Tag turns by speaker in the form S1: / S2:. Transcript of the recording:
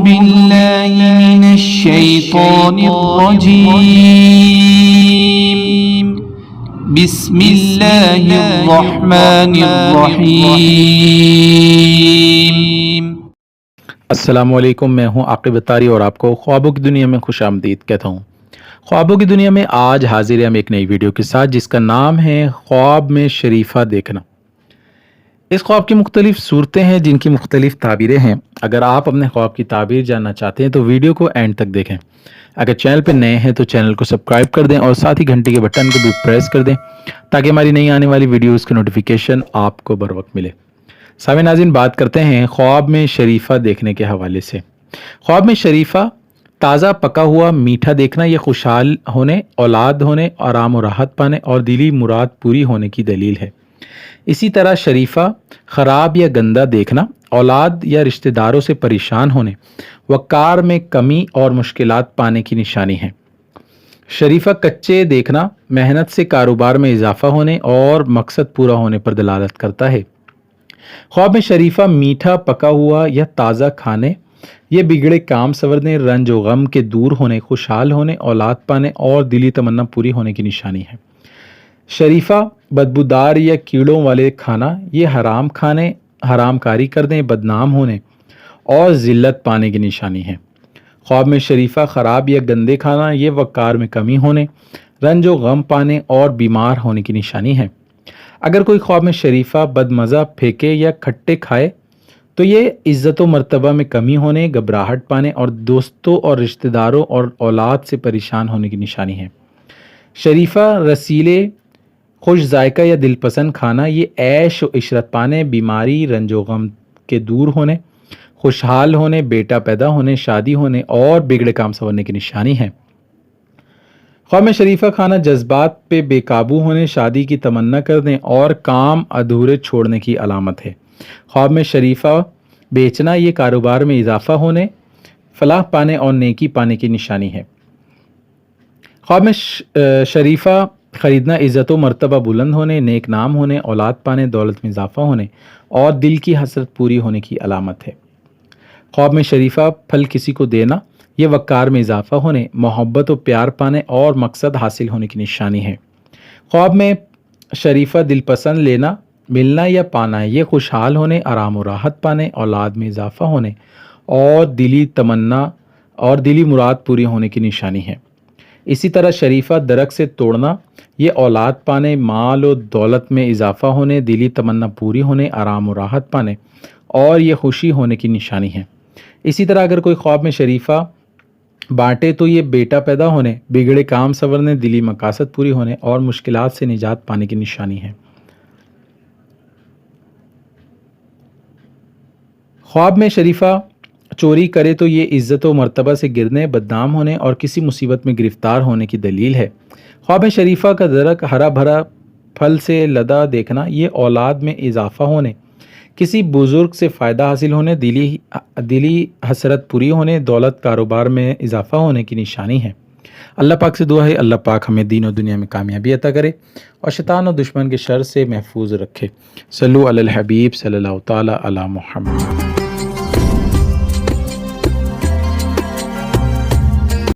S1: بالله من الشيطان الرجيم بسم الله الرحمن الرحيم۔
S2: السلام علیکم، میں ہوں عاقب اتاری اور آپ کو خوابوں کی دنیا میں خوش آمدید کہتا ہوں۔ خوابوں کی دنیا میں آج حاضر ہیں ہم ایک نئی ویڈیو کے ساتھ جس کا نام ہے خواب میں شریفہ دیکھنا۔ اس خواب کی مختلف صورتیں ہیں جن کی مختلف تعبیریں ہیں۔ اگر آپ اپنے خواب کی تعبیر جاننا چاہتے ہیں تو ویڈیو کو اینڈ تک دیکھیں۔ اگر چینل پہ نئے ہیں تو چینل کو سبسکرائب کر دیں اور ساتھ ہی گھنٹی کے بٹن کو بھی پریس کر دیں تاکہ ہماری نئی آنے والی ویڈیوز کی نوٹیفیکیشن آپ کو بر وقت ملے۔ سامعین ناظرین، بات کرتے ہیں خواب میں شریفہ دیکھنے کے حوالے سے۔ خواب میں شریفہ تازہ پکا ہوا میٹھا دیکھنا یہ خوشحال ہونے، اولاد ہونے، آرام و راحت پانے اور دلی مراد پوری ہونے کی دلیل ہے۔ اسی طرح شریفہ خراب یا گندا دیکھنا اولاد یا رشتہ داروں سے پریشان ہونے، وقار میں کمی اور مشکلات پانے کی نشانی ہے۔ شریفہ کچے دیکھنا محنت سے کاروبار میں اضافہ ہونے اور مقصد پورا ہونے پر دلالت کرتا ہے۔ خواب میں شریفہ میٹھا پکا ہوا یا تازہ کھانے، یہ بگڑے کام سنورنے، رنج و غم کے دور ہونے، خوشحال ہونے، اولاد پانے اور دلی تمنا پوری ہونے کی نشانی ہے۔ شریفہ بدبودار یا کیڑوں والے کھانا، یہ حرام کھانے، حرام کاری کرنے، بدنام ہونے اور ذلت پانے کی نشانی ہے۔ خواب میں شریفہ خراب یا گندے کھانا، یہ وقار میں کمی ہونے، رنج و غم پانے اور بیمار ہونے کی نشانی ہے۔ اگر کوئی خواب میں شریفہ بدمزہ پھینکے یا کھٹے کھائے تو یہ عزت و مرتبہ میں کمی ہونے، گھبراہٹ پانے اور دوستوں اور رشتہ داروں اور اولاد سے پریشان ہونے کی نشانی ہے۔ شریفہ رسیلے، خوش ذائقہ یا دل پسند کھانا، یہ عیش و عشرت پانے، بیماری، رنج و غم کے دور ہونے، خوشحال ہونے، بیٹا پیدا ہونے، شادی ہونے اور بگڑے کام سنورنے کی نشانی ہے۔ خواب میں شریفہ کھانا جذبات پہ بے قابو ہونے، شادی کی تمنا کرنے اور کام ادھورے چھوڑنے کی علامت ہے۔ خواب میں شریفہ بیچنا، یہ کاروبار میں اضافہ ہونے، فلاح پانے اور نیکی پانے کی نشانی ہے۔ خواب میں شریفہ خریدنا عزت و مرتبہ بلند ہونے، نیک نام ہونے، اولاد پانے، دولت میں اضافہ ہونے اور دل کی حسرت پوری ہونے کی علامت ہے۔ خواب میں شریفہ پھل کسی کو دینا، یہ وقار میں اضافہ ہونے، محبت و پیار پانے اور مقصد حاصل ہونے کی نشانی ہے۔ خواب میں شریفہ دل پسند لینا، ملنا یا پانا، یہ خوشحال ہونے، آرام و راحت پانے، اولاد میں اضافہ ہونے اور دلی تمنا اور دلی مراد پوری ہونے کی نشانی ہے۔ اسی طرح شریفہ درخت سے توڑنا، یہ اولاد پانے، مال و دولت میں اضافہ ہونے، دلی تمنا پوری ہونے، آرام و راحت پانے اور یہ خوشی ہونے کی نشانی ہے۔ اسی طرح اگر کوئی خواب میں شریفہ بانٹے تو یہ بیٹا پیدا ہونے، بگڑے کام سنورنے، دلی مقاصد پوری ہونے اور مشکلات سے نجات پانے کی نشانی ہے۔ خواب میں شریفہ چوری کرے تو یہ عزت و مرتبہ سے گرنے، بدنام ہونے اور کسی مصیبت میں گرفتار ہونے کی دلیل ہے۔ خواب میں شریفہ کا درخت ہرا بھرا پھل سے لدا دیکھنا، یہ اولاد میں اضافہ ہونے، کسی بزرگ سے فائدہ حاصل ہونے، دلی حسرت پوری ہونے، دولت کاروبار میں اضافہ ہونے کی نشانی ہے۔ اللہ پاک سے دعا ہے اللہ پاک ہمیں دین و دنیا میں کامیابی عطا کرے اور شیطان و دشمن کے شر سے محفوظ رکھے۔ صلو علی الحبیب صلی اللہ تعالی علی محمد۔